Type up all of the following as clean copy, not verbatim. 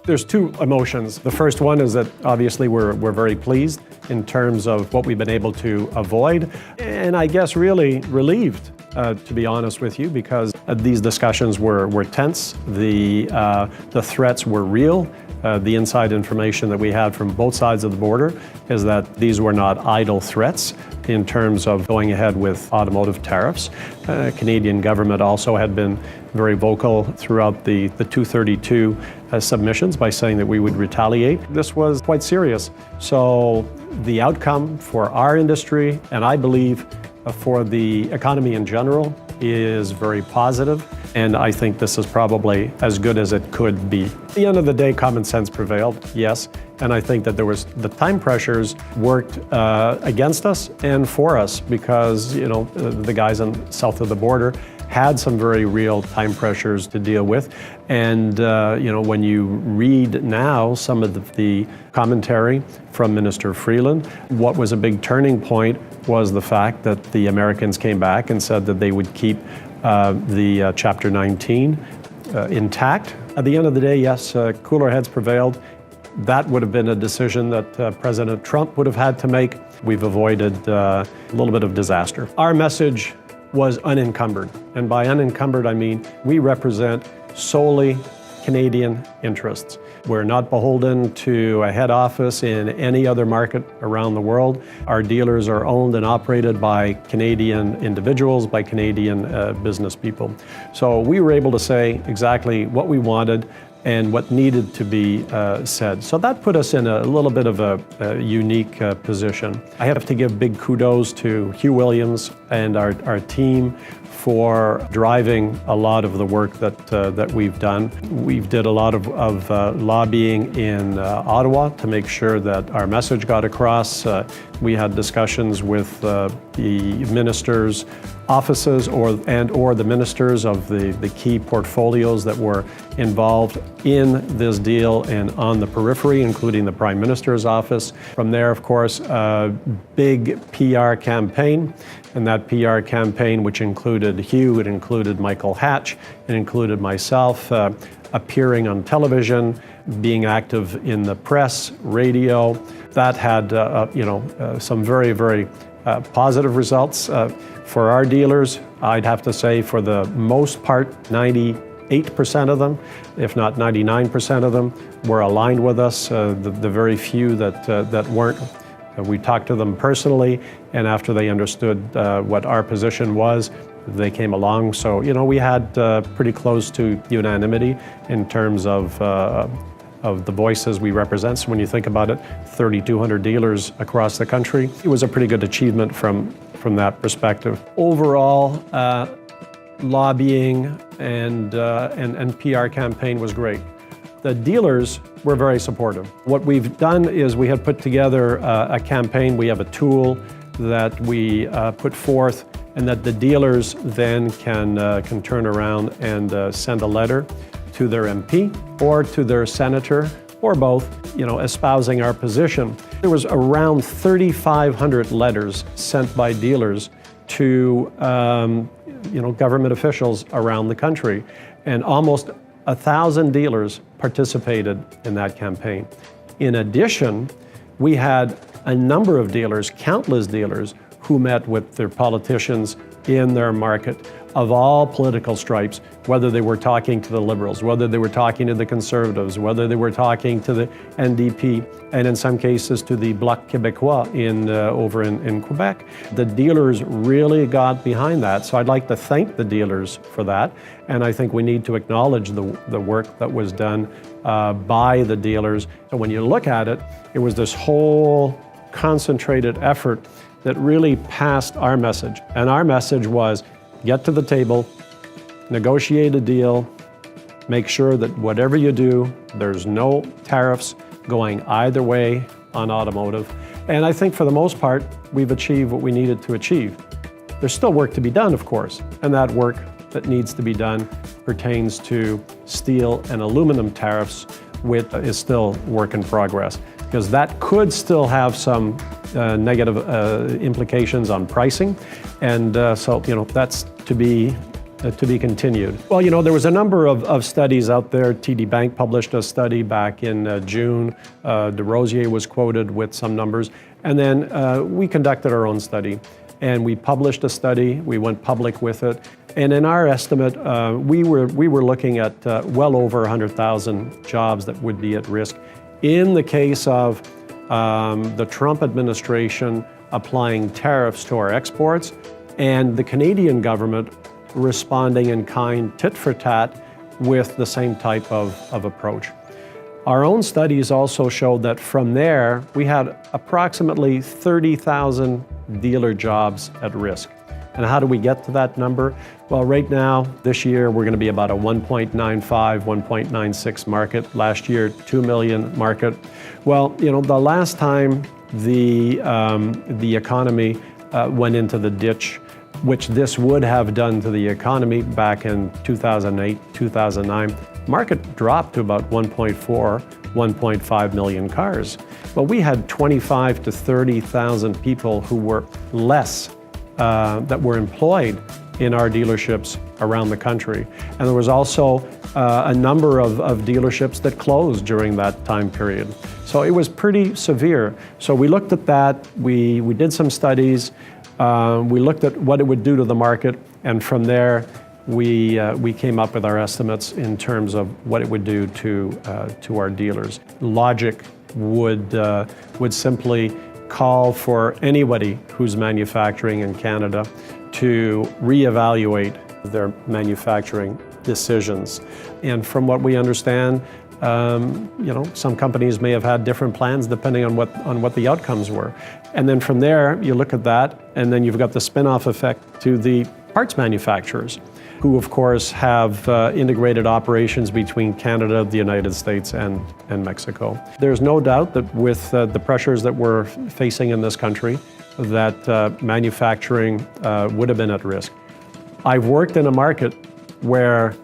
There's two emotions. The first one is that obviously we're very pleased in terms of what we've been able to avoid, and I guess really relieved, to be honest with you, because these discussions were tense. The threats were real. The inside information that we had from both sides of the border is that these were not idle threats in terms of going ahead with automotive tariffs. Canadian government also had been very vocal throughout the 232 submissions by saying that we would retaliate. This was quite serious. So the outcome for our industry, and I believe for the economy in general, is very positive, and I think this is probably as good as it could be. At the end of the day, common sense prevailed, yes, and I think that the time pressures worked against us and for us, because the guys south of the border had some very real time pressures to deal with. And when you read now some of the commentary from Minister Freeland, what was a big turning point was the fact that the Americans came back and said that they would keep the Chapter 19 intact. At the end of the day, yes, cooler heads prevailed. That would have been a decision that President Trump would have had to make. We've avoided a little bit of disaster. Our message was unencumbered. And by unencumbered, I mean we represent solely Canadian interests. We're not beholden to a head office in any other market around the world. Our dealers are owned and operated by Canadian individuals, by Canadian business people. So we were able to say exactly what we wanted and what needed to be said. So that put us in a little bit of a unique position. I have to give big kudos to Hugh Williams and our team for driving a lot of the work that we've done. We've did a lot of lobbying in Ottawa to make sure that our message got across. We had discussions with the ministers' offices or the ministers of the key portfolios that were involved in this deal and on the periphery, including the Prime Minister's office. From there, of course, a big PR campaign, and that PR campaign, which included Hugh, it included Michael Hatch, it included myself, appearing on television, being active in the press, radio. That had some very, very positive results for our dealers. I'd have to say for the most part, 98% of them, if not 99% of them, were aligned with us. The very few that weren't, we talked to them personally, and after they understood what our position was, they came along. So, we had pretty close to unanimity in terms of the voices we represent. So when you think about it, 3,200 dealers across the country, it was a pretty good achievement from that perspective. Overall, lobbying and PR campaign was great. The dealers were very supportive. What we've done is we have put together a campaign. We have a tool that we put forth, and that the dealers then can turn around and send a letter to their MP or to their senator, or both, espousing our position. There was around 3,500 letters sent by dealers to government officials around the country, and almost 1,000 dealers participated in that campaign. In addition, we had a number of dealers, countless dealers, who met with their politicians in their market of all political stripes, whether they were talking to the Liberals, whether they were talking to the Conservatives, whether they were talking to the NDP, and in some cases to the Bloc Québécois over in Quebec. The dealers really got behind that, so I'd like to thank the dealers for that, and I think we need to acknowledge the work that was done by the dealers. So when you look at it, it was this whole concentrated effort that really passed our message, and our message was, get to the table, negotiate a deal, make sure that whatever you do, there's no tariffs going either way on automotive. And I think for the most part, we've achieved what we needed to achieve. There's still work to be done, of course, and that work that needs to be done pertains to steel and aluminum tariffs, which is still work in progress, because that could still have some negative implications on pricing. And so, that's to be to be continued. Well, there was a number of studies out there. TD Bank published a study back in June. DesRosiers was quoted with some numbers. And then we conducted our own study. And we published a study. We went public with it. And in our estimate, we were looking at well over 100,000 jobs that would be at risk in the case of the Trump administration applying tariffs to our exports and the Canadian government responding in kind, tit for tat, with the same type of approach. Our own studies also showed that from there, we had approximately 30,000 dealer jobs at risk. And how do we get to that number? Well, right now, this year, we're going to be about a 1.95, 1.96 market. Last year, 2 million market. Well, the last time the economy went into the ditch, which this would have done to the economy back in 2008, 2009, market dropped to about 1.4, 1.5 million cars. But we had 25 to 30,000 people who were less that were employed in our dealerships around the country. And there was also a number of dealerships that closed during that time period. So it was pretty severe. So we looked at that, we did some studies, we looked at what it would do to the market, and from there we came up with our estimates in terms of what it would do to our dealers. Logic would simply call for anybody who's manufacturing in Canada to reevaluate their manufacturing decisions. And from what we understand, some companies may have had different plans depending on what the outcomes were. And then from there, you look at that, and then you've got the spin-off effect to the parts manufacturers, who of course have integrated operations between Canada, the United States, and Mexico. There's no doubt that with the pressures that we're facing in this country, that manufacturing would have been at risk. I've worked in a market where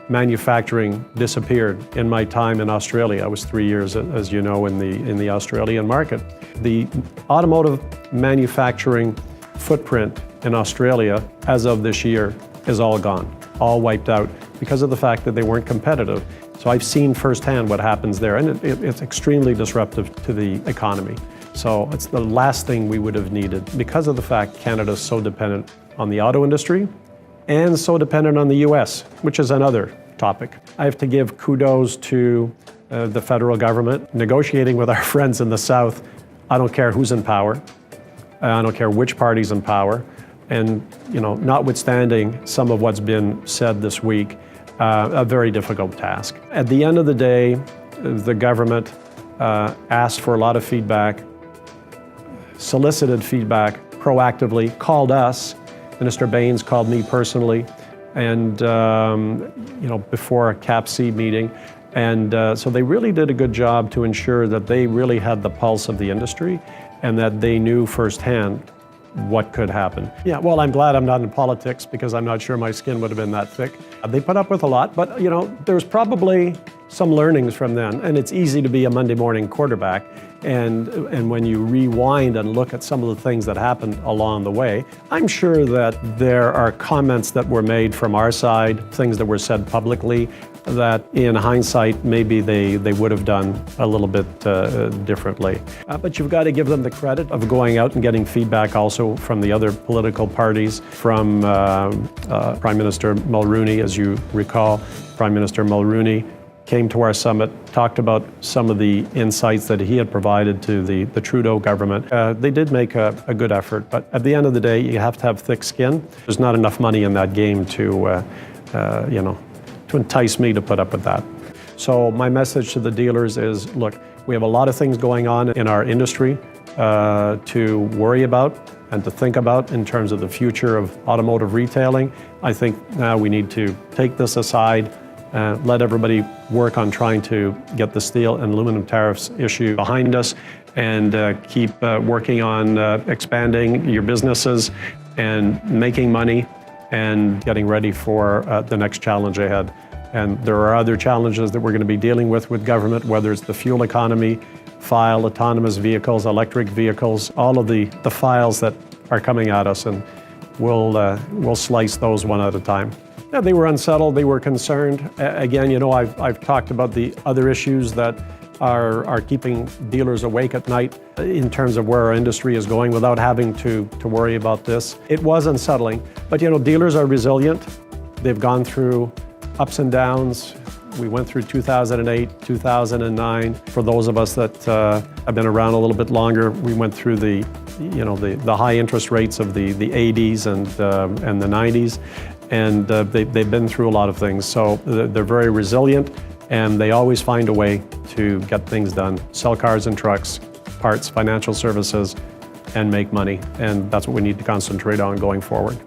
manufacturing disappeared in my time in Australia. I was 3 years, as you know, in the Australian market. The automotive manufacturing footprint in Australia, as of this year, is all gone, all wiped out, because of the fact that they weren't competitive. So I've seen firsthand what happens there, and it's extremely disruptive to the economy. So it's the last thing we would have needed, because of the fact Canada is so dependent on the auto industry and so dependent on the US, which is another topic. I have to give kudos to the federal government negotiating with our friends in the South. I don't care who's in power. I don't care which party's in power. And, notwithstanding some of what's been said this week, a very difficult task. At the end of the day, the government asked for a lot of feedback, solicited feedback proactively, called us. Minister Baines called me personally, and before a CAPC meeting. And so they really did a good job to ensure that they really had the pulse of the industry and that they knew firsthand what could happen. Yeah, well, I'm glad I'm not in politics, because I'm not sure my skin would have been that thick. They put up with a lot, but there's probably some learnings from them. And it's easy to be a Monday morning quarterback. And when you rewind and look at some of the things that happened along the way, I'm sure that there are comments that were made from our side, things that were said publicly, that in hindsight, maybe they would have done a little bit differently. But you've got to give them the credit of going out and getting feedback also from the other political parties, from Prime Minister Mulroney. As you recall, Prime Minister Mulroney came to our summit, talked about some of the insights that he had provided to the Trudeau government. They did make a good effort, but at the end of the day, you have to have thick skin. There's not enough money in that game to entice me to put up with that. So my message to the dealers is, look, we have a lot of things going on in our industry to worry about and to think about in terms of the future of automotive retailing. I think now we need to take this aside, let everybody work on trying to get the steel and aluminum tariffs issue behind us, and keep working on expanding your businesses and making money and getting ready for the next challenge ahead. And there are other challenges that we're going to be dealing with government, whether it's the fuel economy, file, autonomous vehicles, electric vehicles, all of the files that are coming at us, and we'll slice those one at a time. Yeah, they were unsettled, they were concerned. Again, you know, I've talked about the other issues that are keeping dealers awake at night in terms of where our industry is going without having to worry about this. It was unsettling, but you know, dealers are resilient. They've gone through ups and downs. We went through 2008, 2009. For those of us that have been around a little bit longer, we went through the high interest rates of the 80s and the 90s, and they've been through a lot of things. So they're very resilient, and they always find a way to get things done, sell cars and trucks, parts, financial services, and make money. And that's what we need to concentrate on going forward.